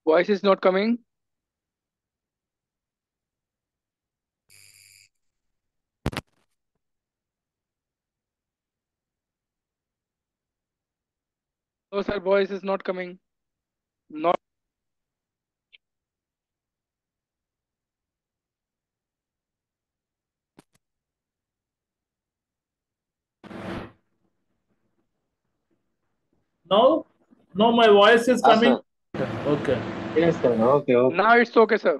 Voice is not coming. No, sir, voice is not coming. Not. Now, my voice is coming. Sir. Okay. Yes, sir. Okay, okay. Now it's okay, sir.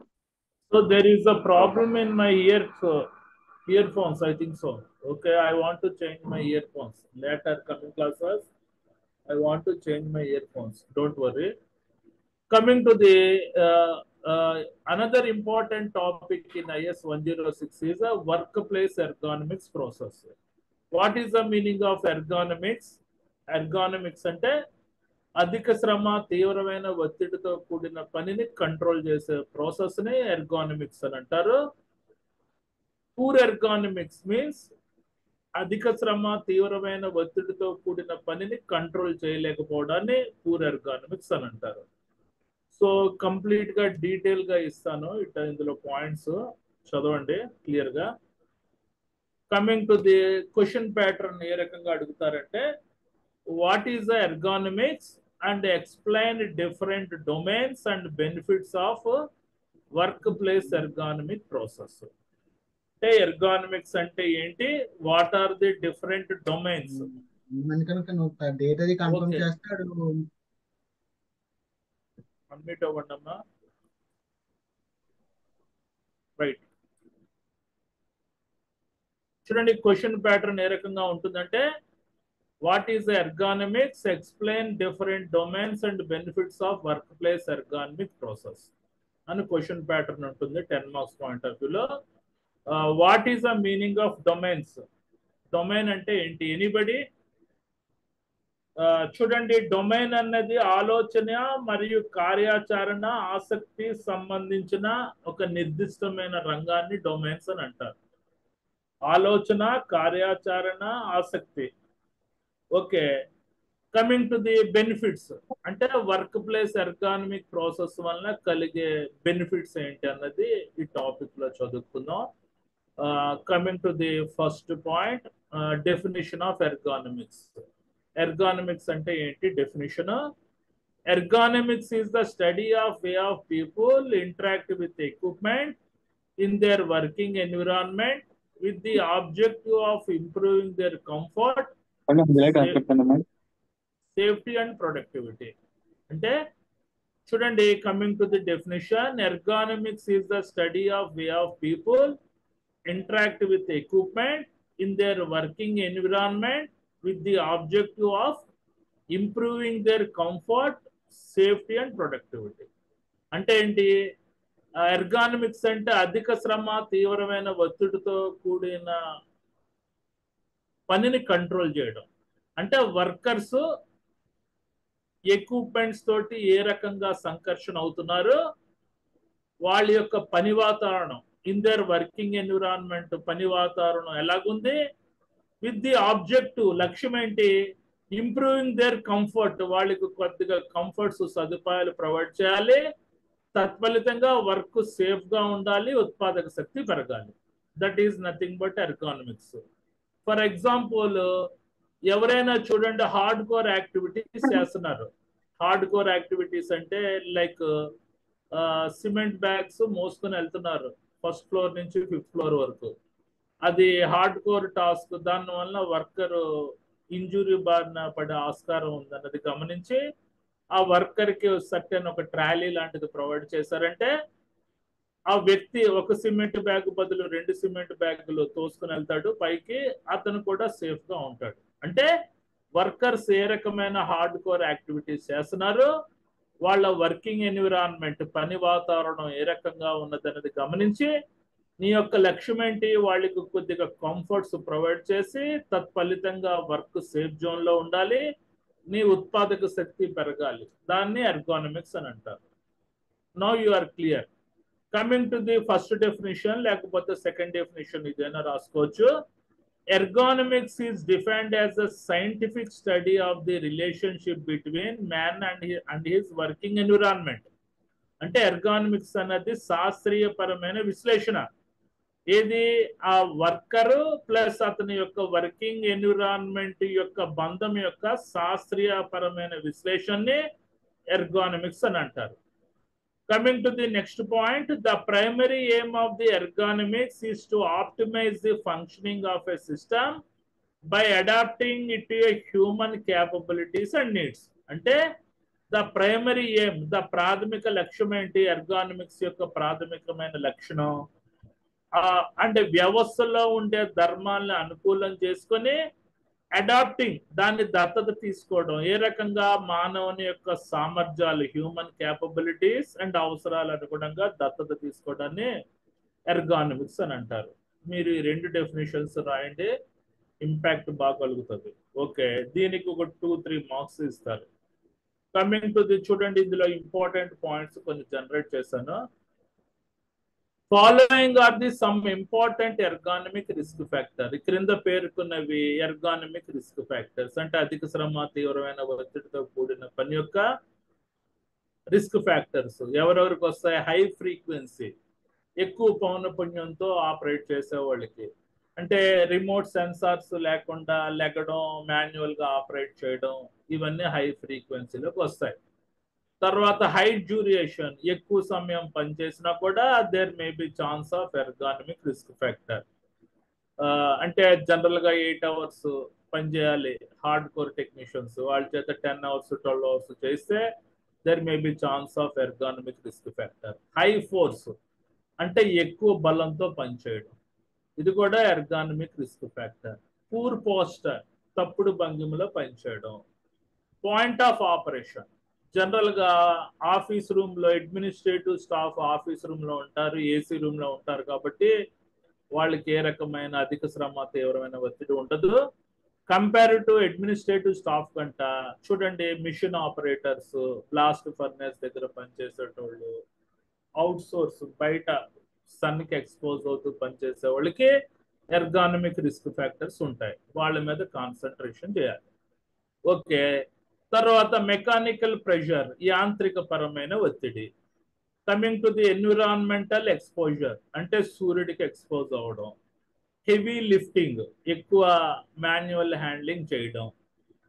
So there is a problem in my earphones, I think so. Okay, I want to change my earphones. Later coming classes, I want to change my earphones. Don't worry. Coming to the another important topic in IS 106 is a workplace ergonomics process. What is the meaning of ergonomics? Ergonomics అంటే అధిక శ్రమ తీవ్రమైన ఒత్తిడితో కూడిన పనిని control చేసే process ని ఎర్గానమిక్స్ అని అంటారు. పూర్ ఎర్గానమిక్స్ మీన్స్ అధిక శ్రమ తీవ్రమైన ఒత్తిడితో కూడిన పనిని కంట్రోల్ చేయలేకపోవడాన్ని పూర్ ఎర్గానమిక్స్ అని అంటారు. సో కంప్లీట్ గా డీటెయిల్ గా ఇస్తాను ఇందులో పాయింట్స్ చదవండి క్లియర్ గా. Coming to the question pattern ఏ రకంగా అడుగుతారంటే what is the ergonomics and explain different domains and benefits of workplace ergonomic process. అంటే ergonomics అంటే ఏంటి, what are the different domains. కనుక నువ్వు డేట్ అది కన్ఫర్మ్ Okay. చేస్తాడు. అన్మ్యూట్ అవ్వండి అమ్మా. రైట్, చూడండి క్వశ్చన్ ప్యాటర్న్ ఏ రకంగా ఉంటుందంటే what is the ergonomics, explain different domains and benefits of workplace ergonomic process అని క్వశ్చన్ ప్యాటర్న్ ఉంటుంది 10 మార్క్స్ పాయింట్ ఆఫ్ వ్యూలో. What is the meaning of domains? Domain అంటే ఏంటి? ఎనీబడి చూడండి, డొమైన్ అన్నది ఆలోచన మరియు కార్యాచరణ ఆసక్తి సంబంధించిన ఒక నిర్దిష్టమైన రంగాన్ని డొమైన్స్ అని అంటారు. ఆలోచన, కార్యాచరణ, ఆసక్తి. Okay, coming to the benefits అంటే వర్క్ ప్లేస్ ఎర్గానమిక్ ప్రాసెస్ వలన కలిగే బెనిఫిట్స్ ఏంటి అన్నది ఈ టాపిక్ లో చదువుకుందాం. Coming to the first point, definition of ergonomics. Ergonomics అంటే ఏంటి? Definition: ergonomics is the study of way of people interact with equipment in their working environment with the objective of improving their comfort, safety and productivity. అంటే చూడండి, coming to the definition, ergonomics is the study of way of people interact with equipment in their working environment with the objective of improving their comfort, safety and productivity. అంటే ఏంటి? ఎర్గానమిక్స్ అంటే అధిక శ్రమ తీవ్రమైన ఒత్తిడితో కూడిన పనిని కంట్రోల్ చేయడం. అంటే వర్కర్స్ ఎక్విప్మెంట్స్ తోటి ఏ రకంగా సంకర్షణ అవుతున్నారు, వాళ్ళ యొక్క పని వాతావరణం, ఇన్ దేర్ వర్కింగ్ ఎన్విరాన్మెంట్ పని వాతావరణం ఎలాగుంది, విత్ ది ఆబ్జెక్టివ్ లక్ష్యం ఏంటి, ఇంప్రూవింగ్ దేర్ కంఫర్ట్, వాళ్ళకి కొద్దిగా కంఫర్ట్స్ సదుపాయాలు ప్రొవైడ్ చేయాలి, తత్ఫలితంగా వర్క్ సేఫ్ గా ఉండాలి, ఉత్పాదక శక్తి పెరగాలి. That is nothing but ergonomics. For example, ఎవరైనా చూడండి హార్డ్ కోర్ యాక్టివిటీస్ చేస్తున్నారు. హార్డ్ కోర్ యాక్టివిటీస్ అంటే లైక్ సిమెంట్ బ్యాగ్స్ మోసుకొని వెళ్తున్నారు ఫస్ట్ ఫ్లోర్ నుంచి 5th ఫ్లోర్ వరకు. అది హార్డ్ కోర్ టాస్క్. దానివల్ల వర్కర్ ఇంజురీ బారిన పడే ఆస్కారం ఉందన్నది గమనించి ఆ వర్కర్ కి సర్టెన్ ఒక ట్రాలీ లాంటిది ప్రొవైడ్ చేశారంటే ఆ వ్యక్తి ఒక సిమెంట్ బ్యాగ్ బదులు 2 సిమెంట్ బ్యాగులు తోసుకుని వెళ్తాడు పైకి, అతను కూడా సేఫ్ గా ఉంటాడు. అంటే వర్కర్స్ ఏ రకమైన హార్డ్ కోర్ యాక్టివిటీస్ చేస్తున్నారు, వాళ్ళ వర్కింగ్ ఎన్విరాన్మెంట్ పని వాతావరణం ఏ రకంగా ఉన్నదన్నది గమనించి నీ యొక్క లక్ష్యం ఏంటి, వాళ్ళకి కొద్దిగా కంఫర్ట్స్ ప్రొవైడ్ చేసి తత్ఫలితంగా వర్క్ సేఫ్ జోన్ లో ఉండాలి, నీ ఉత్పాదక శక్తి పెరగాలి. దాన్ని ఎర్గానమిక్స్ అని అంటారు. Now you are clear. Coming to the first definition లేకపోతే సెకండ్ డెఫినేషన్ ఇదైనా రాసుకోవచ్చు. Ergonomics is defined as a scientific study of the relationship between man and his working environment. అంటే ఎర్గానమిక్స్ అన్నది శాస్త్రీయపరమైన విశ్లేషణ. ఏది ఆ వర్కరు ప్లస్ అతని యొక్క వర్కింగ్ ఎన్విరాన్మెంట్ యొక్క బంధం యొక్క శాస్త్రీయపరమైన విశ్లేషణని ఎర్గానమిక్స్ అని అంటారు. Coming to the next point, the primary aim of the ergonomics is to optimize the functioning of a system by adapting it to a human capabilities and needs. అంటే the primary aim, the ప్రాథమిక లక్ష్యం ఏంటి? ఎర్గానమిక్స్ యొక్క ప్రాథమికమైన లక్షణం అంటే వ్యవస్థలో ఉండే ధర్మాలను అనుకూలం చేసుకొని అడాప్టింగ్, దాన్ని దత్తత తీసుకోవడం. ఏ రకంగా? మానవుని యొక్క సామర్థ్యాలు, హ్యూమన్ క్యాపబిలిటీస్ అండ్ అవసరాలు అనుగుణంగా దత్తత తీసుకోవడాన్ని ఎర్గానమిక్స్ అని అంటారు. మీరు ఈ రెండు డెఫినేషన్స్ రాయండి, ఇంపాక్ట్ బాగా కలుగుతుంది. ఓకే, దీనికి ఒక 2-3 మార్క్స్ ఇస్తారు. కమింగ్ టు ది, చూడండి ఇందులో ఇంపార్టెంట్ పాయింట్స్ కొన్ని జనరేట్ చేశాను. Following are the some important ergonomic risk factor. క్రింద పేర్కొన్నవి ఎర్గానమిక్ రిస్క్ ఫ్యాక్టర్స్. అంటే అధిక శ్రమ, తీవ్రమైన ఒత్తిడితో కూడిన పని యొక్క రిస్క్ ఫ్యాక్టర్స్ ఎవరెవరికి వస్తాయి? హై ఫ్రీక్వెన్సీ, ఎక్కువ పౌనపుణ్యంతో ఆపరేట్ చేసే వాళ్ళకి. అంటే రిమోట్ సెన్సార్స్ లేకుండా లెగడం, మాన్యువల్ గా ఆపరేట్ చేయడం, ఇవన్నీ హై ఫ్రీక్వెన్సీలోకి వస్తాయి. తర్వాత హై డ్యూరేషన్, ఎక్కువ సమయం పనిచేసినా కూడా there may be chance of ergonomic risk factor. అంటే జనరల్ గా 8 hours పనిచేయాలి హార్డ్ కోర్ టెక్నీషియన్స్, వాళ్ళ చేత 10 hours 12 hours చేస్తే there may be chance of ergonomic risk factor. High force అంటే ఎక్కువ బలంతో పనిచేయడం, ఇది కూడా ergonomic risk factor. Poor posture, తప్పుడు భంగిమలో పనిచేయడం. పాయింట్ ఆఫ్ ఆపరేషన్, జనరల్ గా ఆఫీస్ రూమ్ లో అడ్మినిస్ట్రేటివ్ స్టాఫ్ ఆఫీస్ రూమ్ లో ఉంటారు, ఏసీ రూమ్ లో ఉంటారు, కాబట్టి వాళ్ళకి ఏ రకమైన అధిక శ్రమ, తీవ్రమైన ఒత్తిడి ఉండదు. కంపారిటివ్ అడ్మినిస్ట్రేటివ్ స్టాఫ్ కంట చూడండి, మిషన్ ఆపరేటర్స్, బ్లాస్ట్ ఫర్నేస్ దగ్గర పనిచేసేటోళ్ళు, అవుట్ సోర్స్ బయట సన్ కి ఎక్స్పోజ్ అవుతూ పనిచేసే వాళ్ళకి ఎర్గానమిక్ రిస్క్ ఫ్యాక్టర్స్ ఉంటాయి, వాళ్ళ మీద కాన్సన్ట్రేషన్ చేయాలి. ఓకే, తర్వాత మెకానికల్ ప్రెషర్, యాంత్రిక పరమైన ఒత్తిడి. Coming to the environmental exposure, అంటే సూర్యుడికి ఎక్స్పోజ్ అవ్వడం. హెవీ లిఫ్టింగ్, ఎక్కువ మాన్యువల్ హ్యాండ్లింగ్ చేయడం.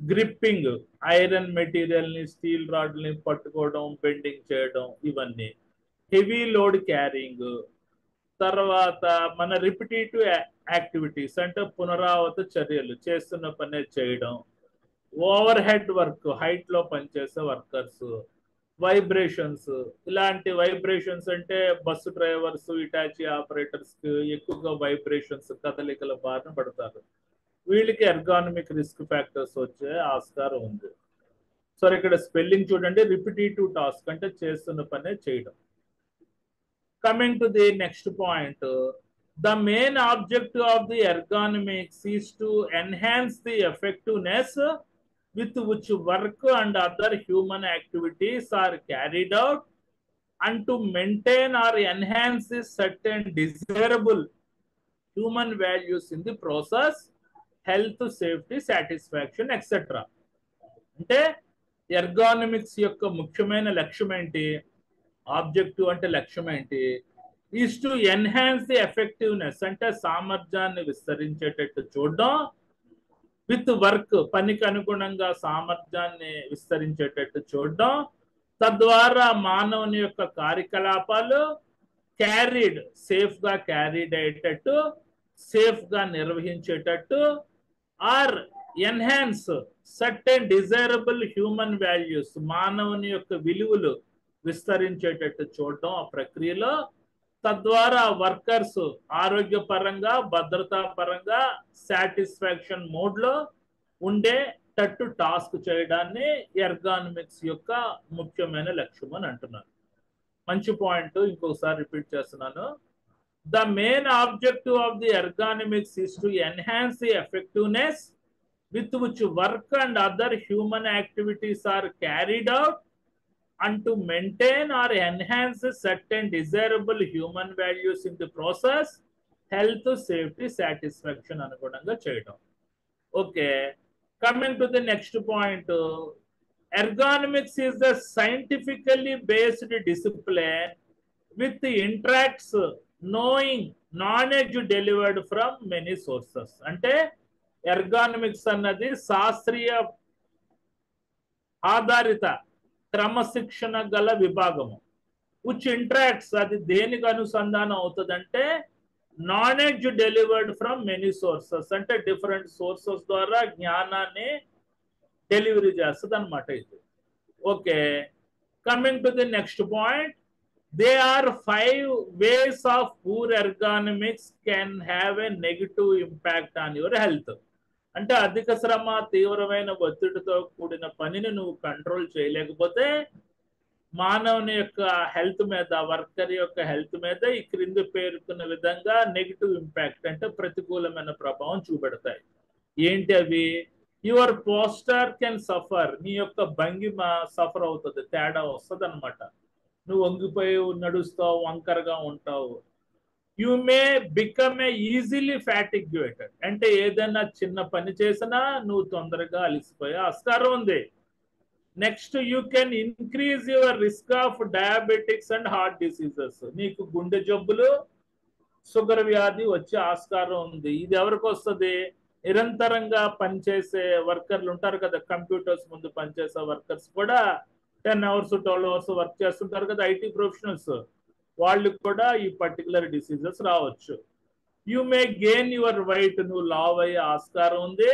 గ్రిప్పింగ్, ఐరన్ మెటీరియల్ ని, స్టీల్ రాడ్ ని పట్టుకోవడం, బెండింగ్ చేయడం, ఇవన్నీ. Heavy load carrying. తర్వాత మన రిపిటేటివ్ యాక్టివిటీస్, అంటే పునరావృత చర్యలు, చేస్తున్న పనే చేయడం. ఓవర్ హెడ్ వర్క్, హైట్ లో పనిచేసే వర్కర్స్. వైబ్రేషన్స్, ఇలాంటి వైబ్రేషన్స్ అంటే బస్సు డ్రైవర్స్, ఇటాచీ ఆపరేటర్స్ కి ఎక్కువగా వైబ్రేషన్స్, కదలికల బారిన పడతారు. వీళ్ళకి ఎర్గానమిక్ రిస్క్ ఫ్యాక్టర్స్ వచ్చే ఆస్కారం ఉంది. సో ఇక్కడ స్పెల్లింగ్ చూడండి, రిపిటేటివ్ టాస్క్ అంటే చేస్తున్న పనే చేయడం. Coming to the next point, the main objective of the ergonomics is to enhance the effectiveness with which work and other human activities are carried out and to maintain or enhance certain desirable human values in the process, health, safety, satisfaction, etc. అంటే ఎర్గానమిక్స్ యొక్క ముఖ్యమైన లక్ష్యం ఏంటి? Objective అంటే లక్ష్యం ఏంటి? Is to enhance the effectiveness, అంటే సామర్థ్యాన్ని విస్తరించేటట్టు చూడడం. విత్ వర్క్, పనికి అనుగుణంగా సామర్థ్యాన్ని విస్తరించేటట్టు చూడడం. తద్వారా మానవుని యొక్క కార్యకలాపాలు క్యారీడ్, సేఫ్ గా క్యారీడ్ అయ్యేటట్టు, సేఫ్ గా నిర్వహించేటట్టు. Or enhance certain desirable human values, మానవుని యొక్క విలువలు విస్తరించేటట్టు చూడడం ఆ ప్రక్రియలో. తద్వారా వర్కర్స్ ఆరోగ్యపరంగా, భద్రతా పరంగా సాటిస్ఫాక్షన్ మోడ్ లో ఉండేటట్టు టాస్క్ చేయడాన్ని ఎర్గానమిక్స్ యొక్క ముఖ్యమైన లక్ష్యం అని అంటున్నారు. మంచి పాయింట్, ఇంకొకసారి రిపీట్ చేస్తున్నాను. The main objective of the ergonomics is to enhance the effectiveness with which work and other human activities are carried out and to maintain or enhance certain desirable human values in the process, health, safety, satisfaction అనుగుణంగా చేయడం. Okay, coming to the next point, Ergonomics is the scientifically based discipline with interacts knowing knowledge delivered from many sources. అంటే ఎర్గానమిక్స్ అన్నది శాస్త్రీయ ఆధారిత క్రమశిక్షణ గల విభాగము. which interacts, అది దేనికి అనుసంధానం అవుతుందంటే knowledge delivered from many sources, అంటే డిఫరెంట్ సోర్సెస్ ద్వారా జ్ఞానాన్ని డెలివరీ చేస్తుంది అనమాట ఇది. Okay, coming to the next point, they are 5 ways of poor ergonomics can have a negative impact on your health. అంటే అధిక శ్రమ, తీవ్రమైన ఒత్తిడితో కూడిన పనిని నువ్వు కంట్రోల్ చేయలేకపోతే మానవుని యొక్క హెల్త్ మీద, వర్కర్ యొక్క హెల్త్ మీద ఈ క్రింది పేర్కొన్న విధంగా నెగిటివ్ ఇంపాక్ట్ అంటే ప్రతికూలమైన ప్రభావం చూపెడతాయి. ఏంటి అవి? యువర్ పోస్టర్ కెన్ సఫర్, నీ యొక్క భంగిమ సఫర్ అవుతుంది, తేడా వస్తుంది అనమాట. నువ్వు వంగిపోయి నడుస్తావు, వంకరగా ఉంటావు. You may become a easily fatiguated, అంటే ఏదైనా చిన్న పని చేసినా నువ్వు తొందరగా అలిసిపోయే ఆస్కారం ఉంది. Next, you can increase your risk of diabetics and heart diseases, నీకు గుండె జబ్బులు, షుగర్ వ్యాధి వచ్చే ఆస్కారం ఉంది. ఇది ఎవరికి వస్తుంది? నిరంతరంగా పనిచేసే వర్కర్లు ఉంటారు కదా, కంప్యూటర్స్ ముందు పనిచేసే వర్కర్స్ కూడా 10 hours 12 hours వర్క్ చేస్తుంటారు కదా, ఐటీ ప్రొఫెషనల్స్, వాళ్ళకి కూడా ఈ పర్టికులర్ డిసీజెస్ రావచ్చు. You may gain your weight, నువ్వు లావ్ అయ్యే ఆస్కారం ఉంది.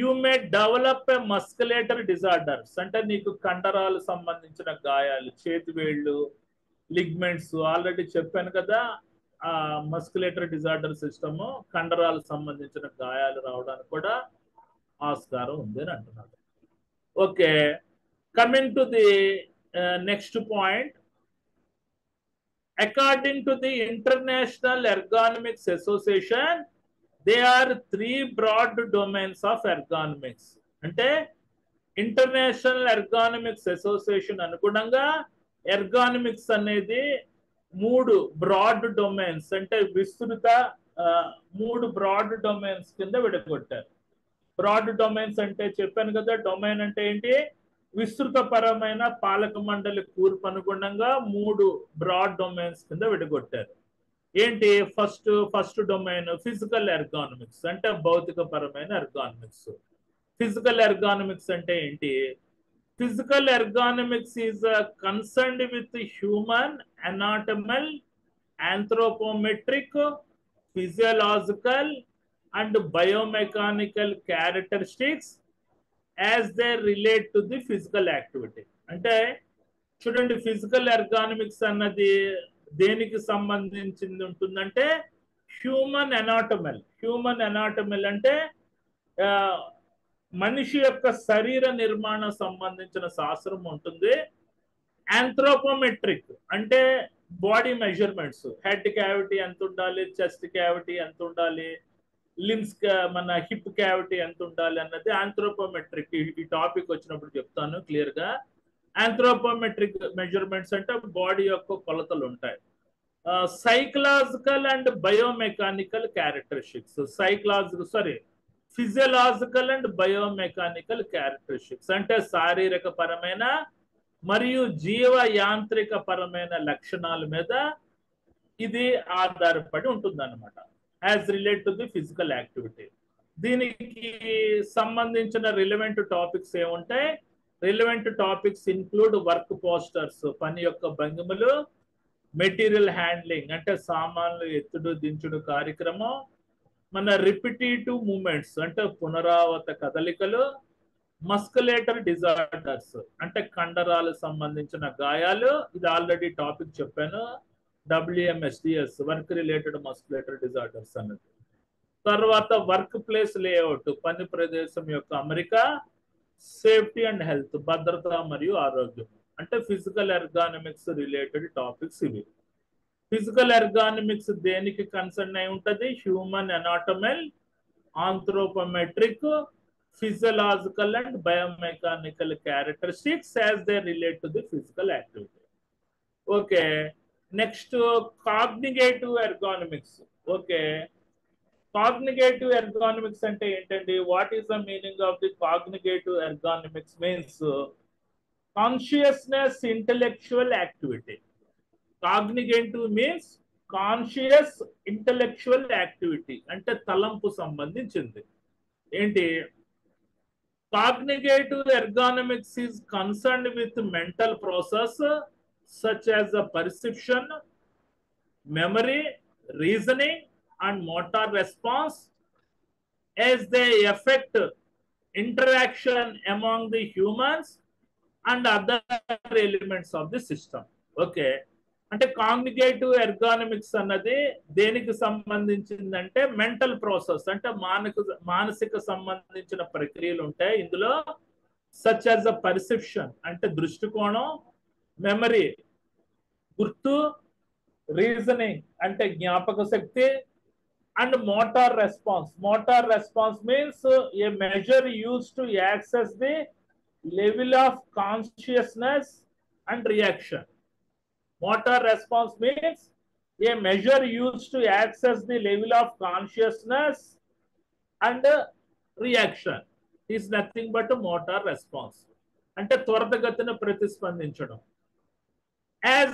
You may develop a musculator disorders, అంటే నీకు కండరాలు సంబంధించిన గాయాలు, చేతివేళ్ళు, లిగ్మెంట్స్, ఆల్రెడీ చెప్పాను కదా, మస్కులేటర్ డిజార్డర్ సిస్టమ్, కండరాలకు సంబంధించిన గాయాలు రావడానికి కూడా ఆస్కారం ఉంది అని అంటున్నారు. Okay, coming to the next point, according to the international ergonomics association, they are 3 broad domains of ergonomics. అంటే ఇంటర్నేషనల్ ఎర్గానమిక్స్ అసోసియేషన్ అనుగుణంగా ఎర్గానమిక్స్ అనేది 3 బ్రాడ్ డొమైన్స్, అంటే విస్తృత 3 బ్రాడ్ డొమైన్స్ కింద విడగొట్టారు. బ్రాడ్ డొమైన్స్ అంటే చెప్పాను కదా, డొమైన్ అంటే ఏంటి? విస్తృతపరమైన పాలక మండలి కూర్పు అనుగుణంగా 3 బ్రాడ్ డొమైన్స్ కింద విడగొట్టారు. ఏంటి? ఫస్ట్ డొమైన్ ఫిజికల్ ఎర్గానమిక్స్, అంటే భౌతిక పరమైన ఎర్గానమిక్స్. ఫిజికల్ ఎర్గానమిక్స్ అంటే ఏంటి? Physical ergonomics is concerned with human anatomal, anthropometric, physiological and biomechanical characteristics as they relate to the physical activity. అంటే చూడండి, ఫిజికల్ ఎర్గానమిక్స్ అన్నది దేనికి సంబంధించింది ఉంటుందంటే హ్యూమన్ ఎనాటమల్. హ్యూమన్ ఎనాటమల్ అంటే మనిషి యొక్క శరీర నిర్మాణం సంబంధించిన శాస్త్రం ఉంటుంది. ఆంథ్రోపోమెట్రిక్ అంటే బాడీ మెజర్మెంట్స్, హెడ్ క్యావిటీ ఎంత ఉండాలి, చెస్ట్ క్యావిటీ ఎంత ఉండాలి, లిమ్స్, మన హిప్ క్యావిటీ ఎంత ఉండాలి అన్నది ఆంథ్రోపోమెట్రిక్. ఈ టాపిక్ వచ్చినప్పుడు చెప్తాను క్లియర్ గా. ఆంథ్రోపోమెట్రిక్ మెజర్మెంట్స్ అంటే బాడీ యొక్క కొలతలు ఉంటాయి. Psychological and biomechanical characteristics, physiological and biomechanical characteristics అంటే శారీరక పరమైన మరియు జీవ యాంత్రిక పరమైన లక్షణాల మీద ఇది ఆధారపడి ఉంటుంది అనమాట, as relate to the physical activity. దీనికి సంబంధించిన రిలవెంట్ టాపిక్స్ ఏముంటాయి? Relevant topics include work posters, పని యొక్క భంగిమలు, మెటీరియల్ హ్యాండ్లింగ్ అంటే సామాన్లు ఎత్తుడు దించుడు కార్యక్రమం, మన రిపిటేటివ్ మూమెంట్స్ అంటే పునరావృత కదలికలు, మస్కులేటర్ డిజార్డర్స్ అంటే కండరాలకు సంబంధించిన గాయాలు, ఇది ఆల్రెడీ టాపిక్ చెప్పాను, WMSDS, వర్క్ రిలేటెడ్ మస్కులేటర్ డిజార్డర్స్ అన్నది. తర్వాత వర్క్ ప్లేస్ లేఅవుట్, పని ప్రదేశం యొక్క అమరిక, సేఫ్టీ అండ్ హెల్త్, భద్రత మరియు ఆరోగ్యం అంటే ఫిజికల్ ఎర్గానమిక్స్ రిలేటెడ్ టాపిక్స్ ఇవి. ఫిజికల్ ఎర్గానమిక్స్ దేనికి కన్సర్న్ అయి ఉంటుంది? Human anatomical, anthropometric, physiological and biomechanical characteristics as they relate to the physical activity. Okay, next cognitive ergonomics. Okay, cognitive ergonomics అంటే ఏంటండి? What is the meaning of the cognitive ergonomics? Means consciousness intellectual activity. Cognitive means conscious intellectual activity, అంటే తలంపు సంబంధించింది. ఏంటి? Cognitive ergonomics is concerned with mental process such as the perception, memory, reasoning, and motor response as they affect interaction among the humans and other elements of the system. Okay. అంటే కాగ్నిగేటివ్ ఎర్గానమిక్స్ అన్నది దేనికి సంబంధించిందంటే mental process, అంటే మానసిక సంబంధించిన ప్రక్రియలు ఉంటాయి ఇందులో. Such as the perception అంటే దృష్టికోణం, మెమరీ గుర్తు, రీజనింగ్ అంటే జ్ఞాపక శక్తి, and motor response. Motor response means a measure use to access the level of consciousness and reaction. Motor response means a measure used to access the level of consciousness and reaction is nothing but a motor response. అంటే త్వరితగతిన ప్రతిస్పందించడం. As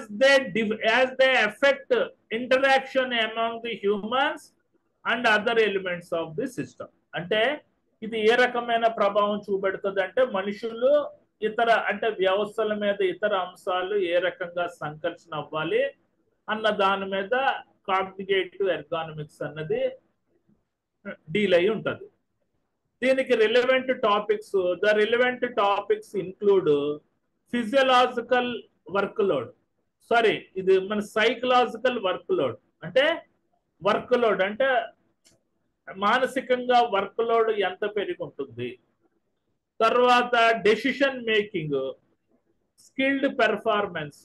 they affect interaction among the humans and other elements of the system. అంటే ఇది ఏ రకమైన ప్రభావం చూపెడుతుంది అంటే మనుషులు ఇతర అంటే వ్యవస్థల మీద ఇతర అంశాలు ఏ రకంగా సంకర్షణ అవ్వాలి అన్న దాని మీద కాగ్నిగేటివ్ ఎర్గానమిక్స్ అన్నది డీల్ అయి ఉంటుంది. దీనికి relevant topics, the relevant topics include physiological workload, sorry ఇది మన సైకలాజికల్ వర్క్ లోడ్. అంటే వర్క్ లోడ్ అంటే మానసికంగా వర్క్ లోడ్ ఎంత పెరిగి ఉంటుంది. తర్వాత decision making, skilled performance,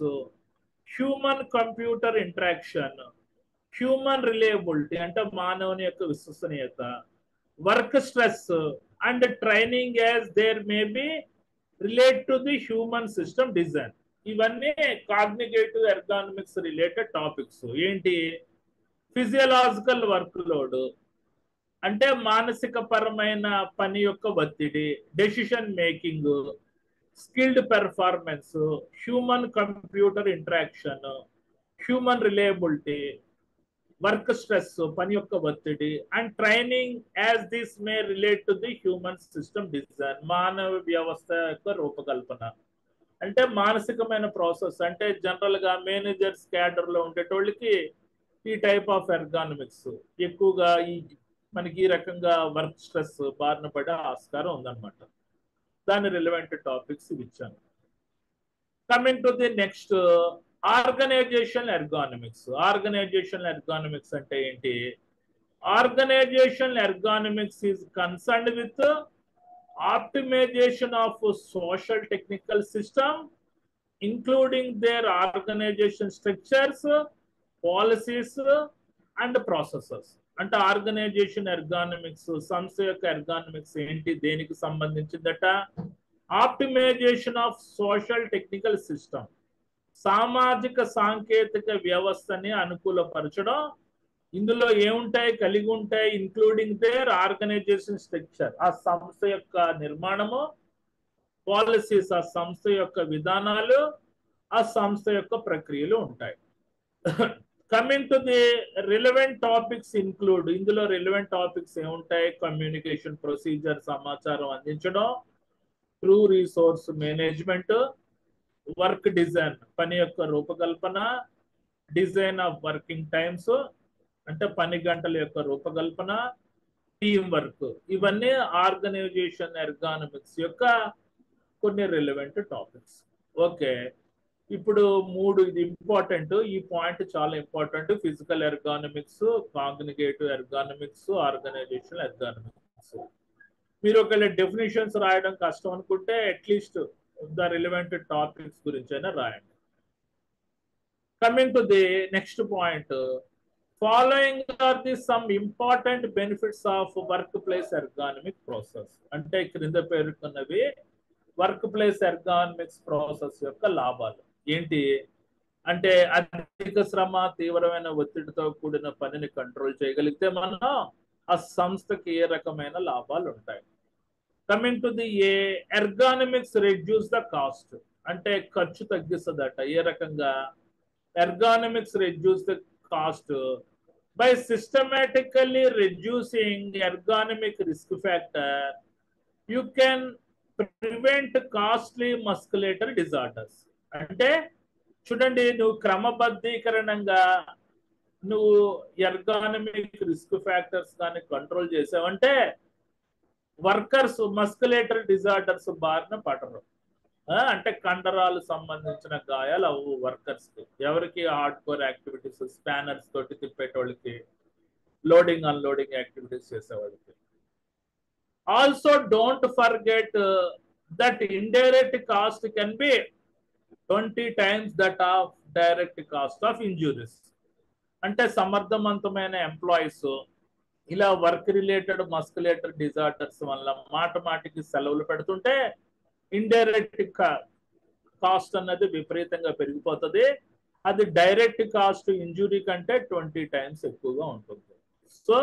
human computer interaction, human reliability అంటే మానవుని యొక్క విశ్వసనీయత, work stress and training as there may be relate to the human system design. ఇవన్నీ కాగ్నిగేటివ్ ఎర్గానమిక్స్ రిలేటెడ్ టాపిక్స్. ఏంటి? ఫిజియలాజికల్ వర్క్ లోడ్ అంటే మానసిక పరమైన పని యొక్క ఒత్తిడి, decision making, skilled performance, human computer interaction, human reliability, work stress పని యొక్క ఒత్తిడి, and training as this may relate to the human system design మానవ వ్యవస్థ యొక్క రూపకల్పన. అంటే మానసికమైన ప్రాసెస్ అంటే జనరల్ గా మేనేజర్స్ క్యాడర్ లో ఉండేటోళ్ళకి ఈ టైప్ ఆఫ్ ఎర్గానమిక్స్ ఎక్కువగా మనకి ఈ రకంగా వర్క్ స్ట్రెస్ బారిన పడే ఆస్కారం ఉందన్నమాట. దాని రిలవెంట్ టాపిక్స్ ఇచ్చాను. Coming to the next, organisation ergonomics. Organisation ergonomics అంటే ఏంటి? Organisation ergonomics is concerned with optimisation of social technical system including their organisation structures, policies and processes. అంటే ఆర్గనైజేషన్ ఎర్గానమిక్స్, సంస్థ యొక్క ఎర్గానమిక్స్ ఏంటి, దేనికి సంబంధించిందట? Optimisation of social technical system, సామాజిక సాంకేతిక వ్యవస్థని అనుకూలపరచడం. ఇందులో ఏముంటాయి? కలిగి ఉంటాయి ఇంక్లూడింగ్ దేర్ ఆర్గనైజేషన్ స్ట్రక్చర్ ఆ సంస్థ యొక్క నిర్మాణము, పాలసీస్ ఆ సంస్థ యొక్క విధానాలు, ఆ సంస్థ యొక్క ప్రక్రియలు ఉంటాయి. Coming to the relevant topics include, ఇందులో రిలవెంట్ టాపిక్స్ ఏముంటాయి? కమ్యూనికేషన్ ప్రొసీజర్ సమాచారం అందించడం, true resource management, work design పని యొక్క రూపకల్పన, డిజైన్ ఆఫ్ వర్కింగ్ టైమ్స్ అంటే పని గంటల యొక్క రూపకల్పన, టీమ్ వర్క్. ఇవన్నీ ఆర్గనైజేషన్ ఎర్గానమిక్స్ యొక్క కొన్ని రిలవెంట్ టాపిక్స్. ఓకే, ఇప్పుడు ఇది ఇంపార్టెంట్, ఈ పాయింట్ చాలా important. Physical ergonomics, cognitive ergonomics, organisation ergonomics. మీరు ఒకవేళ డెఫినేషన్స్ రాయడం కష్టం అనుకుంటే అట్లీస్ట్ ద రిలవెంట్ టాపిక్స్ గురించి అయినా రాయండి. Coming to the next point, following are the some important benefits of work place ergonomic process. అంటే క్రింద పేర్కొన్నవి వర్క్ ప్లేస్ ఎర్గానమిక్స్ ప్రాసెస్ యొక్క లాభాలు ఏంటి అంటే, అధిక శ్రమ, తీవ్రమైన ఒత్తిడితో కూడిన పనిని కంట్రోల్ చేయగలిగితే మనం ఆ సంస్థకి ఏ రకమైన లాభాలు ఉంటాయి. Coming to the ergonomics reduce the cost, అంటే ఖర్చు తగ్గిస్తుందట. ఏ రకంగా? Ergonomics reduce the cost by systematically reducing ergonomic risk factor. You can prevent costly muscular disorders. అంటే చూడండి, నువ్వు క్రమబద్ధీకరణంగా నువ్వు ఎర్గానమిక్ రిస్క్ ఫ్యాక్టర్స్ కానీ కంట్రోల్ చేసావంటే వర్కర్స్ మస్కులేటర్ డిజార్డర్స్ బారిన పడరు. అంటే కండరాలు సంబంధించిన గాయాలు అవు వర్కర్స్ కి. ఎవరికి? హార్డ్ కోర్ యాక్టివిటీస్, స్పానర్స్ తోటి తిప్పేటోళ్ళకి, లోడింగ్ అన్లోడింగ్ యాక్టివిటీస్ చేసేవాళ్ళకి. Also don't forget that indirect cost can be 20 times that of direct cost of injuries. అంటే సమర్థవంతమైన ఎంప్లాయీస్ ఇలా వర్క్ రిలేటెడ్ మస్కులేటర్ డిజార్డర్స్ వల్ల మాటికి సెలవులు పెడుతుంటే ఇండైరెక్ట్ కాస్ట్ అన్నది విపరీతంగా పెరిగిపోతుంది. అది డైరెక్ట్ కాస్ట్ ఇంజురీ కంటే 20 times ఎక్కువగా ఉంటుంది. సో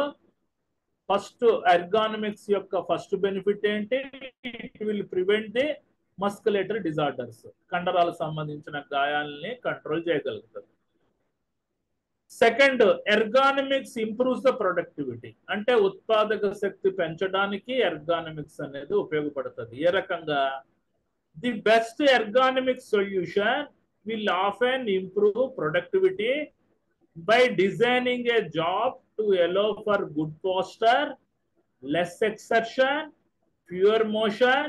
ఫస్ట్ ఎర్గానమిక్స్ యొక్క ఫస్ట్ బెనిఫిట్ ఏంటి? It will prevent the muscular disorders, కండరాలకు సంబంధించిన గాయాలని కంట్రోల్ చేయగలుగుతుంది. Second, ergonomics improves the productivity, అంటే ఉత్పాదక శక్తి పెంచడానికి ఎర్గానమిక్స్ అనేది ఉపయోగపడుతుంది. ఏ రకంగా? The best ergonomic solution will often improve productivity by designing a job to allow for good posture, less exertion, fewer motion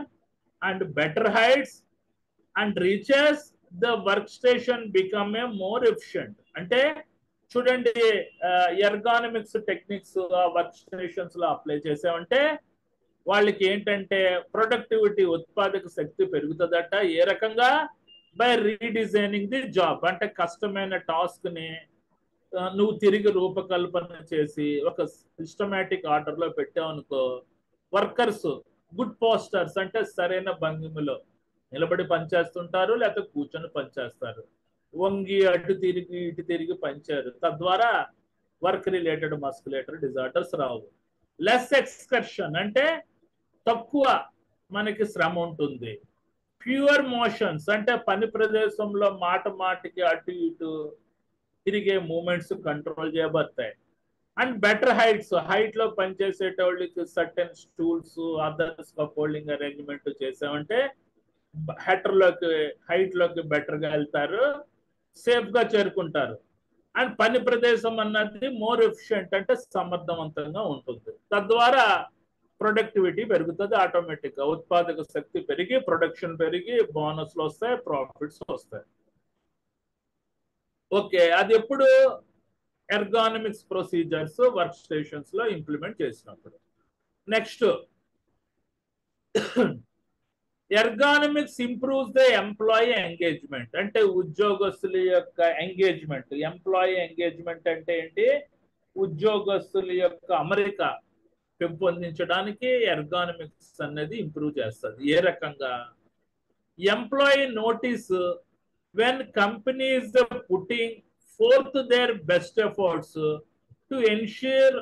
and better heights and reaches. The workstation become a more efficient. అంటే చూడండి, ఎర్గానమిక్స్ techniques work stations లో apply చేసామంటే వాళ్ళకి ఏంటంటే productivity, ఉత్పాదక శక్తి పెరుగుతుందట. ఏ రకంగా? By redesigning the job, అంటే కష్టమైన టాస్క్ ని నువ్వు తిరిగి రూపకల్పన చేసి ఒక సిస్టమేటిక్ ఆర్డర్ లో పెట్టావనుకో, వర్కర్స్ గుడ్ పోస్టర్స్ అంటే సరైన భంగిమలో నిలబడి పనిచేస్తుంటారు, లేకపోతే కూర్చొని పనిచేస్తారు. వంగి అటు తిరిగి ఇటు తిరిగి పనిచేయరు. తద్వారా వర్క్ రిలేటెడ్ మస్కులేటర్ డిజార్డర్స్ రావు. లెస్ ఎక్స్కర్షన్ అంటే తక్కువ మనకి శ్రమ ఉంటుంది. ఫ్యూవర్ మోషన్స్ అంటే పని ప్రదేశంలో మాటికి అటు ఇటు తిరిగే మూమెంట్స్ కంట్రోల్ చేయబడతాయి. అండ్ బెటర్ హైట్స్, హైట్ లో పనిచేసేటోళ్ళకి certain stools, other scaffolding arrangement చేసామంటే హైట్ లోకి బెటర్ గా వెళ్తారు, సేఫ్ గా చేరుకుంటారు. అండ్ పని ప్రదేశం అన్నది మోర్ ఎఫిషియెంట్ అంటే సమర్థవంతంగా ఉంటుంది. తద్వారా ప్రొడక్టివిటీ పెరుగుతుంది. ఆటోమేటిక్ గా ఉత్పాదక శక్తి పెరిగి, ప్రొడక్షన్ పెరిగి, బోనస్లు వస్తాయి, ప్రాఫిట్స్ వస్తాయి. ఓకే, అది ఎప్పుడు? ఎర్గానమిక్స్ ప్రొసీజర్స్ వర్క్ స్టేషన్స్ లో ఇంప్లిమెంట్ చేసినప్పుడు. Next, ergonomics improves the employee engagement, అంటే ఉద్యోగస్తుల యొక్క ఎంగేజ్మెంట్. ఎంప్లాయీ ఎంగేజ్మెంట్ అంటే ఏంటి? ఉద్యోగస్తుల యొక్క అమరిక పెంపొందించడానికి ఎర్గానమిక్స్ అనేది ఇంప్రూవ్ చేస్తుంది. ఏ రకంగా? Employee notice when companies are putting forth their best efforts to ensure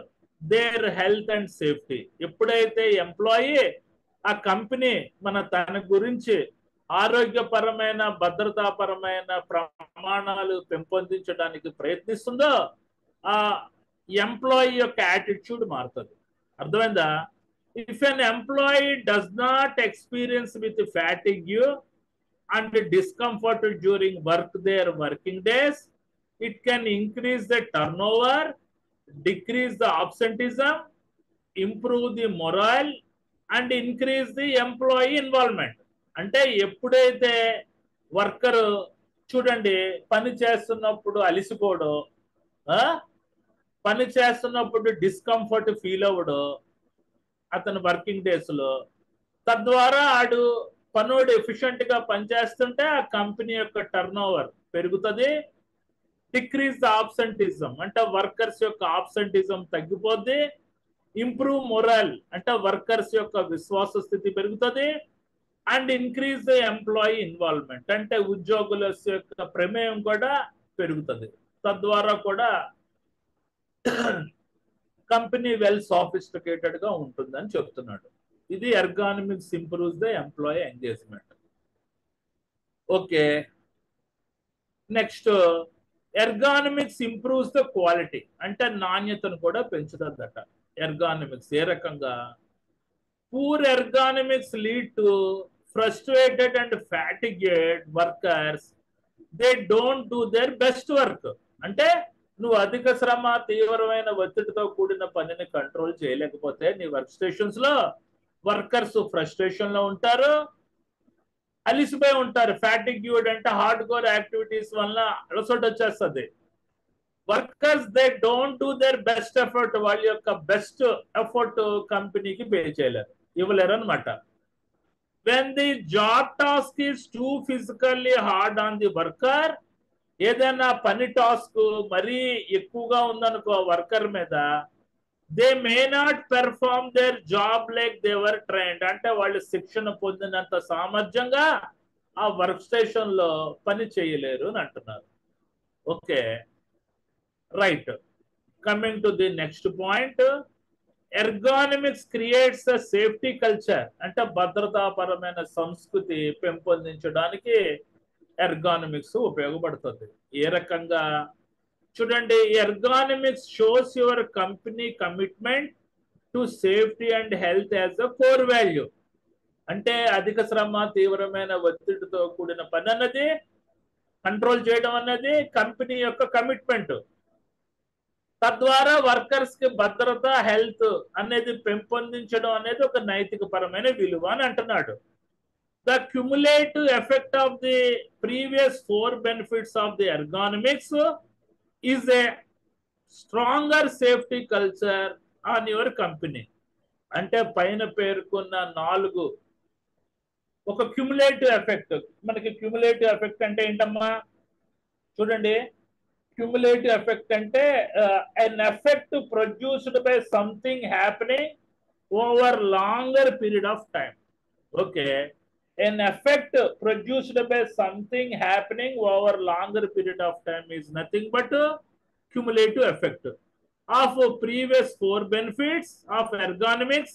their health and safety. ఎప్పుడైతే ఎంప్లాయీ ఆ కంపెనీ తన గురించి ఆరోగ్యపరమైన, భద్రతాపరమైన ప్రమాణాలు పెంపొందించడానికి ప్రయత్నిస్తుందో ఆ ఎంప్లాయీ యొక్క యాటిట్యూడ్ మారుతుంది. అర్థమైందా? If an employee does not experience with fatigue and discomfort during their working days, it can increase the turnover, decrease the absenteeism, improve the morale and increase the employee involvement. అంటే ఎప్పుడైతే worker చూడండి పని చేస్తున్నప్పుడు అలిసిపోవడం, పని చేస్తున్నప్పుడు discomfort feel అవ్వడం అతను working days లో, తద్వారా ఆడు పనోడు ఎఫిషియెంట్ గా పనిచేస్తుంటే ఆ కంపెనీ యొక్క టర్న్ ఓవర్ పెరుగుతుంది. డిక్రీజ్ ద ఆబ్సెంటిజం అంటే వర్కర్స్ యొక్క ఆబ్సెంటిజం తగ్గిపోద్ది. ఇంప్రూవ్ మొరల్ అంటే వర్కర్స్ యొక్క విశ్వాస స్థితి పెరుగుతుంది. And increase the employee involvement అంటే ఉద్యోగుల యొక్క ప్రమేయం కూడా పెరుగుతుంది. తద్వారా కూడా కంపెనీ వెల్ సాఫిస్టికేటెడ్ గా ఉంటుందని చెప్తున్నాడు. ఇది ergonomics improves the employee engagement. Okay, next ergonomics improves the quality, అంటే నాణ్యతను కూడా పెంచుతుందట ఎర్గానమిక్స్. ఏ రకంగా? Poor ergonomics lead to frustrated and fatigued workers, they don't do their best work. అంటే నువ్వు అధిక శ్రమ, తీవ్రమైన ఒత్తిడితో కూడిన పనిని కంట్రోల్ చేయలేకపోతే నీ వర్క్ స్టేషన్స్ లో వర్కర్స్ ఫ్రస్ట్రేషన్ లో ఉంటారు, అలిసిపోయి ఉంటారు. ఫ్యాటిగ్యూడ్ అంటే హార్డ్ కోర్ యాక్టివిటీస్ వల్ల అలసట వచ్చేస్తుంది. Workers they don't do their best effort, వాళ్ళ యొక్క బెస్ట్ ఎఫర్ట్ కంపెనీకి పే చేయలేరు, ఇవ్వలేరు అనమాట. When the job task is two physically hard on the worker, ఏదైనా పని టాస్క్ మరీ ఎక్కువగా ఉందనుకో వర్కర్ మీద, they may not perform their job like they were trained, అంటే వాళ్ళు శిక్షణ పొందినంత సామర్థ్యంగా ఆ వర్క్ స్టేషన్ లో పని చేయలేరు అని అంటున్నారు. Okay, right. Coming to the next point, ergonomics creates a safety culture, అంటే భద్రతాపరమైన సంస్కృతి పెంపొందించడానికి ఎర్గానమిక్స్ ఉపయోగపడుతుంది. ఏ రకంగా? చూడండి, ergonomics shows your company commitment to safety and health as a core value. అంటే అధిక శ్రమ, తీవ్రమైన ఒత్తిడితో కూడిన పని అన్నది కంట్రోల్ చేయడం అన్నది కంపెనీ యొక్క కమిట్మెంట్. తద్వారా వర్కర్స్ కి భద్రత, హెల్త్ అనేది పెంపొందించడం అనేది ఒక నైతిక పరమైన విలువ అని అంటున్నాడు. The cumulative effect of the previous 4 benefits of the ergonomics is a stronger safety culture on your company. అంటే పైన పేర్కొన్న 4 ఒక క్యుములేటివ్ ఎఫెక్ట్. మనకి క్యుములేటివ్ ఎఫెక్ట్ అంటే ఏంటమ్మా? చూడండి, క్యుములేటివ్ ఎఫెక్ట్ అంటే an effect produced by something happening over longer period of time. Okay, an effect produced by something happening over longer period of time is nothing but a cumulative effect of previous 4 benefits of ergonomics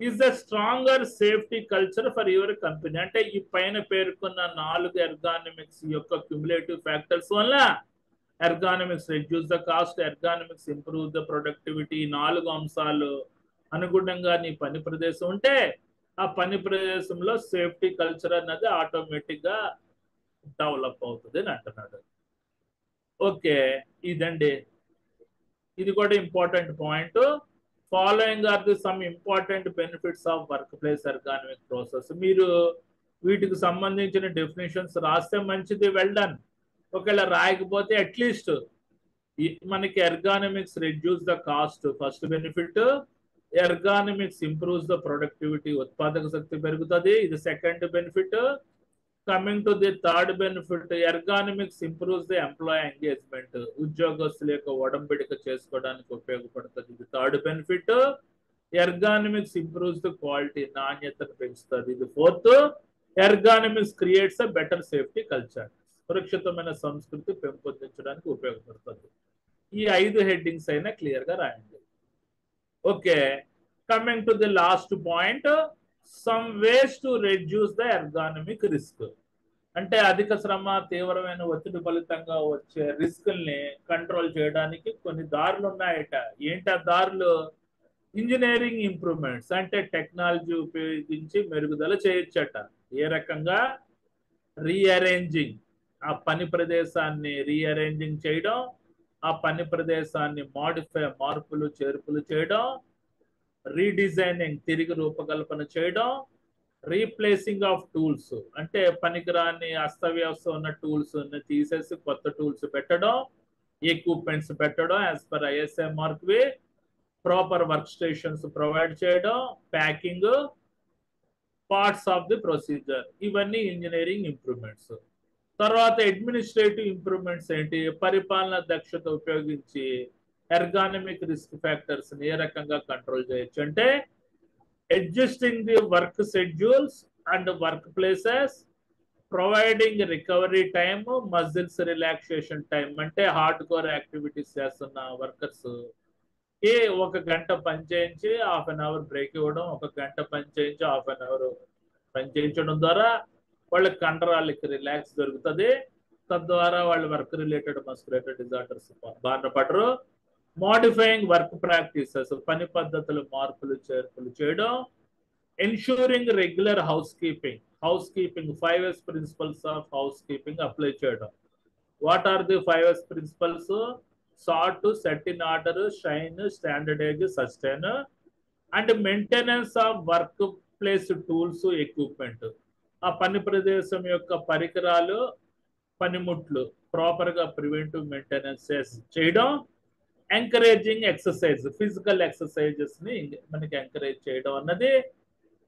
is a stronger safety culture for your company. అంటే ఈ పైన పేర్కొన్న 4 ఎర్గానమిక్స్ యొక్క cumulative factors వల్ల ergonomics reduce the cost, ergonomics improve the productivity. 4 అంశాలు అనుగుణంగా నీ పని ప్రదేశం ఉంటే ఆ పని ప్రదేశంలో సేఫ్టీ కల్చర్ అన్నది ఆటోమేటిక్ గా డెవలప్ అవుతుంది అని అంటున్నాడు. ఓకే, ఇదండి, ఇది కూడా important point. Following are the some important benefits of work place ergonomic process. మీరు వీటికి సంబంధించిన డెఫినేషన్స్ రాస్తే మంచిది, వెల్ డన్. ఒకవేళ రాయకపోతే అట్లీస్ట్ మనకి ergonomics reduce the cost, first benefit. Ergonomics improves the productivity, ఉత్పాదక శక్తి పెరుగుతుంది, ఇది second benefit. Coming to the third benefit, ergonomics improves the employee engagement, ఉద్యోగస్తుల యొక్క ఒడంబడిక చేసుకోవడానికి ఉపయోగపడుతుంది, ఇది third benefit. Ergonomics improves the quality, నాణ్యతను పెంచుతుంది, ఇది fourth. Ergonomics creates a better safety culture, సురక్షితమైన సంస్కృతి పెంపొందించడానికి ఉపయోగపడుతుంది. ఈ 5 హెడ్డింగ్స్ అయినా క్లియర్ గా రాయండి. Okay, coming to the last point, some ways to reduce the ergonomic risk. అంటే అధిక శ్రమ, తీవ్రమైన ఒత్తిడి ఫలితంగా వచ్చే రిస్క్ల్ని కంట్రోల్ చేయడానికి కొన్ని దారులు ఉన్నాయట. ఏంటి ఆ దారులు? ఇంజనీరింగ్ ఇంప్రూవ్మెంట్స్, అంటే టెక్నాలజీ ఉపయోగించి మెరుగుదల చేయొచ్చట. ఏ రకంగా? రీఅరేంజింగ్, ఆ పని ప్రదేశాన్ని రీఅరేంజింగ్ చేయడం, ఆ పని ప్రదేశాన్ని మార్పులు చేర్పులు చేయడం, రీడిజైనింగ్, తిరిగి రూపకల్పన చేయడం, రీప్లేసింగ్ ఆఫ్ టూల్స్, అంటే పనికిరాని అస్తవ్యవస్థ ఉన్న టూల్స్ తీసేసి కొత్త టూల్స్ పెట్టడం, ఎక్విప్మెంట్స్ పెట్టడం యాజ్ పర్ ఐఎస్ఐ మార్క్ వే, ప్రాపర్ వర్క్ స్టేషన్స్ ప్రొవైడ్ చేయడం, packing, parts of the procedure, ఇవన్నీ ఇంజనీరింగ్ ఇంప్రూవ్మెంట్స్. తర్వాత అడ్మినిస్ట్రేటివ్ ఇంప్రూవ్మెంట్స్ ఏంటి? పరిపాలన దక్షత ఉపయోగించి ఎర్గానమిక్ రిస్క్ ఫ్యాక్టర్స్ ఏ రకంగా కంట్రోల్ చేయొచ్చు అంటే adjusting the work schedules and work places, providing recovery time, muscles relaxation time, అంటే హార్డ్ కోర్ యాక్టివిటీస్ చేస్తున్న వర్కర్స్ ఏ ఒక గంట పని చేయించి హాఫ్ అన్ అవర్ బ్రేక్ ఇవ్వడం, ఒక గంట పని చేయించి హాఫ్ అన్ అవర్ పని చేయించడం ద్వారా వాళ్ళకి కండరాలకి రిలాక్స్ దొరుకుతుంది. తద్వారా వాళ్ళు వర్క్ రిలేటెడ్ మస్కులేటరీ డిజార్డర్స్ బారిన పడరు. మోడిఫైయింగ్ వర్క్ ప్రాక్టీసెస్, పని పద్ధతులు మార్పులు చేర్పులు చేయడం. Ensuring regular housekeeping, 5S principles of housekeeping apply చేయడం. What are the 5S principles? Sort, set in order, shine, standardise, sustain. And maintenance of workplace tools, equipment. ఆ పని ప్రదేశం యొక్క పరికరాలు, పనిముట్లు ప్రాపర్ గా ప్రివెంటివ్ మెయింటెనెన్స్ చేయడం. Encouraging exercise, physical exercises ని మనకి ఎంకరేజ్ చేయడం అన్నది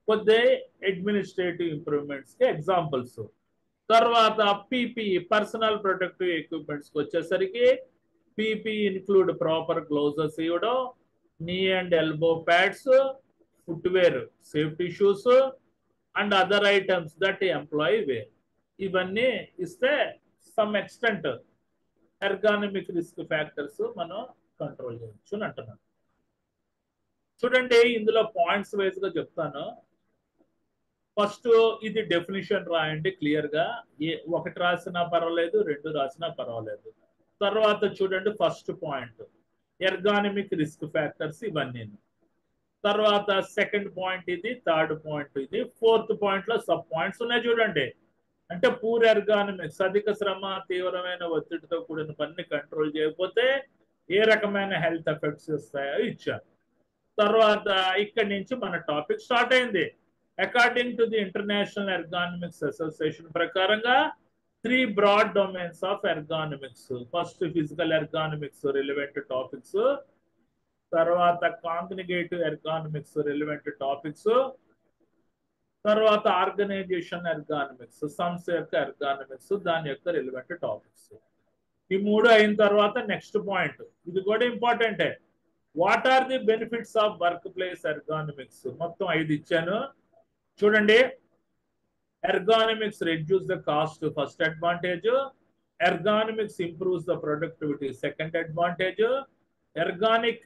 కొద్ది అడ్మినిస్ట్రేటివ్ ఇంప్రూవ్మెంట్స్ కి ఎగ్జాంపుల్స్. తర్వాత పీపీఈ, పర్సనల్ ప్రొటెక్టివ్ ఎక్విప్మెంట్స్ కి వచ్చేసరికి పీపీఈ ఇన్క్లూడ్ ప్రాపర్ గ్లౌజెస్ ఇవ్వడం, knee and elbow pads, footwear, safety shoes and other items that employee wear. ఇవన్నీ ఇస్తే some extent ergonomic risk factors మనం కంట్రోల్ చేయొచ్చు అని అంటున్నాను. చూడండి, ఇందులో పాయింట్స్ వైజ్ గా చెప్తాను. ఫస్ట్ ఇది డెఫినిషన్ రాయండి క్లియర్ గా. ఒకటి రాసినా పర్వాలేదు, 2 రాసినా పర్వాలేదు. తర్వాత చూడండి, ఫస్ట్ పాయింట్ ఎర్గానమిక్ రిస్క్ ఫ్యాక్టర్స్ ఇవన్నీ. తర్వాత సెకండ్ పాయింట్ ఇది, థర్డ్ పాయింట్ ఇది, ఫోర్త్ పాయింట్ లో సబ్ పాయింట్స్ ఉన్నాయి చూడండి. అంటే పూర్ ఎర్గానమిక్స్, అధిక శ్రమ, తీవ్రమైన ఒత్తిడితో కూడిన పనిని కంట్రోల్ చేయకపోతే ఏ రకమైన హెల్త్ ఎఫెక్ట్స్ వస్తాయో ఇచ్చారు. తర్వాత ఇక్కడి నుంచి మన టాపిక్ స్టార్ట్ అయింది. According to the international ergonomics association ప్రకారంగా 3 broad domains of ergonomics. First physical ergonomics relevant topics, తర్వాత కాంగ్నిగేటివ్ ఎర్గానమిక్స్ రిలవెంట్ టాపిక్స్, తర్వాత ఆర్గనైజేషన్ ఎర్గానమిక్స్, సంస్థ యొక్క ఎర్గానమిక్స్ దాని యొక్క రిలవెంట్ టాపిక్స్. ఈ 3 అయిన తర్వాత నెక్స్ట్ పాయింట్, ఇది కూడా ఇంపార్టెంటే. What are the benefits of workplace ergonomics? మొత్తం 5 ఇచ్చాను చూడండి. Ergonomics reduce the cost, first advantage. Ergonomics improves the productivity, second advantage. Ergonomics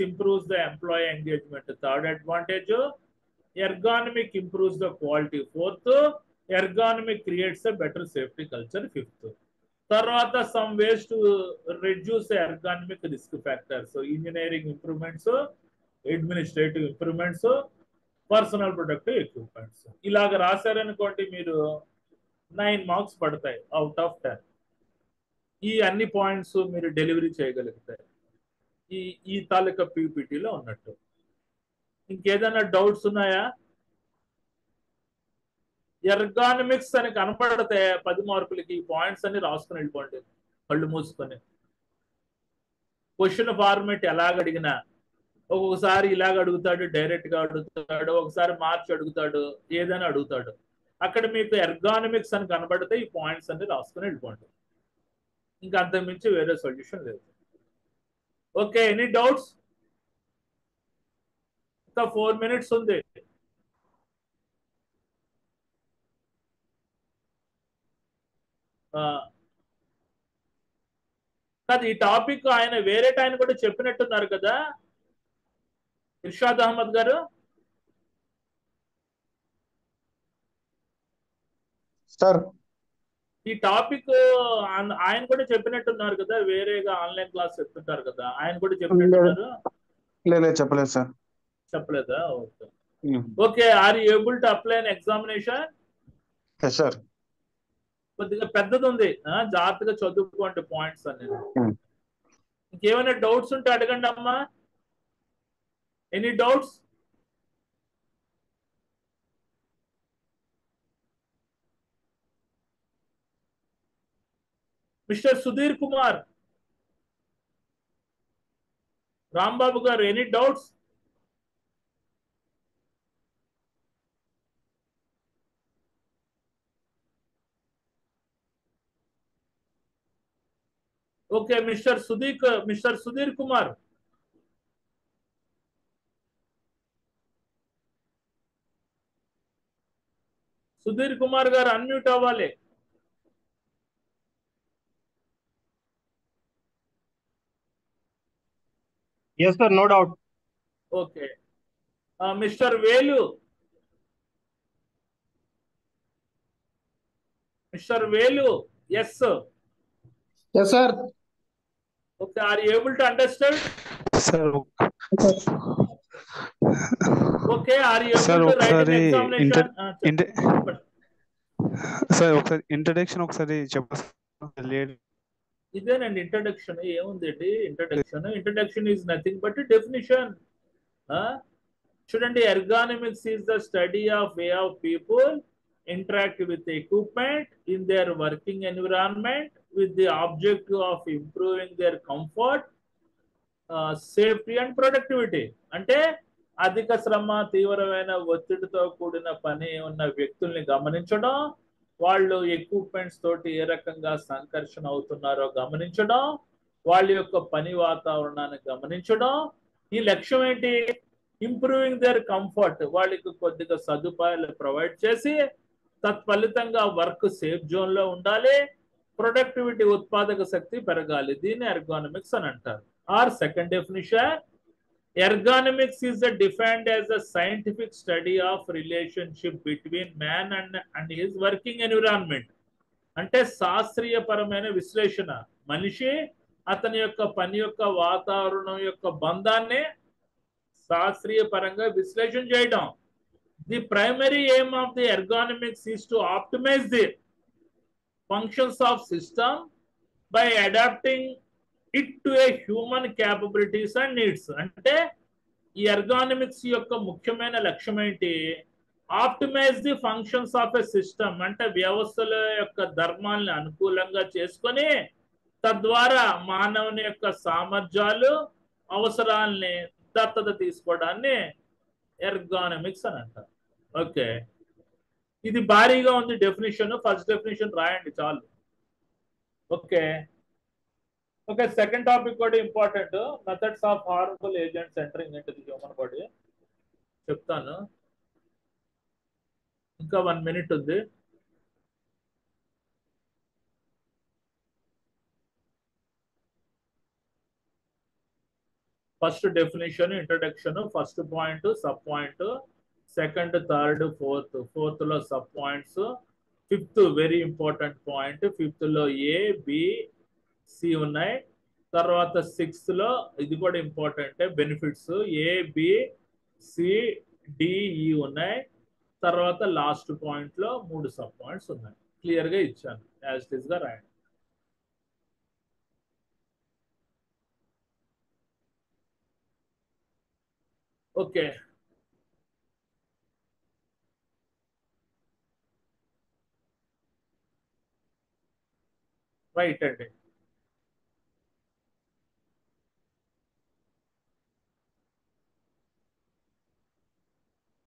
improves the employee engagement, third advantage. Ergonomic improves the quality, fourth. Ergonomic creates a better safety culture, fifth. తర్వాత some ways to reduce the ergonomic risk factors. So engineering improvements, administrative improvements, personal productive equipments. ఇలాగ రాశారనుకోండి, మీరు 9 marks పడతాయి out of 10. ఈ అన్ని points మీరు delivery చేయగలుగుతాయి ఈ తాలూకా పీపీటీలో ఉన్నట్టు. ఇంకేదైనా డౌట్స్ ఉన్నాయా? ఎర్గానమిక్స్ అని కనపడితే 10 మార్కులకి ఈ పాయింట్స్ అన్ని రాసుకుని వెళ్ళిపోండి కళ్ళు మూసుకొని. క్వశ్చన్ ఫార్మేట్ ఎలాగ అడిగినా, ఒక్కొక్కసారి ఇలాగ అడుగుతాడు, డైరెక్ట్ గా అడుగుతాడు, ఒకసారి మార్చి అడుగుతాడు, ఏదైనా అడుగుతాడు. అక్కడ మీకు ఎర్గానమిక్స్ అని కనబడితే ఈ పాయింట్స్ అన్ని రాసుకుని వెళ్ళిపోండి. ఇంకా అంతకుమించి వేరే సొల్యూషన్ లేదు. Okay, any doubts? ఇంకా 4 minutes ఉంది. కాదు, ఈ టాపిక్ ఆయన వేరే టైం కూడా చెప్పినట్టున్నారు కదా ఇర్షాద్ అహ్మద్ గారు. సార్ ఈ టాపిక్ ఆయన కూడా చెప్పినట్టున్నారు కదా, వేరేగా ఆన్లైన్ క్లాస్ చెప్తుంటారు కదా, ఆయన కూడా చెప్పినట్టున్నారు. లేదు చెప్పలేదు సార్. చెప్పలేదా? Okay okay. Are you able to apply an examination? Sir కొద్దిగా పెద్దది ఉంది, జాగ్రత్తగా చదువుకోండి పాయింట్స్ అనేది. ఇంకేమైనా డౌట్స్ ఉంటే అడగండి అమ్మా. Any doubts? Mister Sudhir Kumar, Rambabu గారు, any doubts? Okay, mister Sudhir Kumar. Sudhir Kumar గారు అన్మ్యూట్ అవ్వాలి. Yes, sir. No doubt. Okay. Mister Velu, mister Velu, yes. Yes, sir. Okay, are you able to understand? Sir okay, are you sir able to write in ఒకసారి examination? Sir ఒకసారి introduction ఒకసారి చెప్పండి. ఇదేనండి introduction. ఏముందండి introduction is nothing but definition. చూడండి, ergonomics is the study of way of people interact with the equipment in their working environment with the objective of improving their comfort, safety and productivity. అంటే అధిక శ్రమ, తీవ్రమైన ఒత్తిడితో కూడిన పని ఉన్న వ్యక్తుల్ని గమనించడం, వాళ్ళు ఎక్విప్మెంట్స్ తోటి ఏ రకంగా సంకర్షణ అవుతున్నారో గమనించడం, వాళ్ళ యొక్క పని వాతావరణాన్ని గమనించడం. ఈ లక్ష్యం ఏంటి? ఇంప్రూవింగ్ దేర్ కంఫర్ట్, వాళ్ళకి కొద్దిగా సదుపాయాలు ప్రొవైడ్ చేసి తత్ఫలితంగా వర్క్ సేఫ్ జోన్ లో ఉండాలి, ప్రొడక్టివిటీ ఉత్పాదక శక్తి పెరగాలి. దీన్ని ఎర్గానమిక్స్ అని అంటారు. Or second definition, ergonomics is defined as a scientific study of relationship between man and his working environment. అంటే శాస్త్రీయపరమైన విశ్లేషణ, మనిషి అతని యొక్క పని యొక్క వాతావరణం యొక్క బంధాన్ని శాస్త్రీయ పరంగా విశ్లేషణ చేయడం. The primary aim of the ergonomics is to optimize the functions of system by adapting it to a human capabilities and needs. అంటే ఈ ఎర్గానమిక్స్ యొక్క ముఖ్యమైన లక్ష్యం ఏంటి? Optimise the functions of a system, అంటే వ్యవస్థల యొక్క ధర్మాలను అనుకూలంగా చేసుకొని తద్వారా మానవుని యొక్క సామర్థ్యాలు, అవసరాలని దత్తత తీసుకోవడాన్ని ఎర్గానమిక్స్ అని అంటారు. ఓకే, ఇది భారీగా ఉంది డెఫినేషన్. ఫస్ట్ డెఫినేషన్ రాయండి చాలు. ఓకే ఓకే, సెకండ్ టాపిక్ కూడా important, methods of harmful agents entering into the human body. చెప్తాను, ఇంకా 1 minute ఉంది. First definition, introduction, first point, sub point, second, third, fourth లో sub points, fifth very important point, fifth లో A, B, C ఉన్నాయి. తర్వాత sixth లో ఇది కూడా ఇంపార్టెంట్, బెనిఫిట్స్ ఏ, బి, సి, డి, ఈ ఉన్నాయి. తర్వాత లాస్ట్ పాయింట్ లో 3 సబ్ పాయింట్స్ ఉన్నాయి. క్లియర్ గా ఇచ్చాను, యాజ్ ఇట్ ఈస్ గా రాయండి. ఓకే, రైట్ అండి.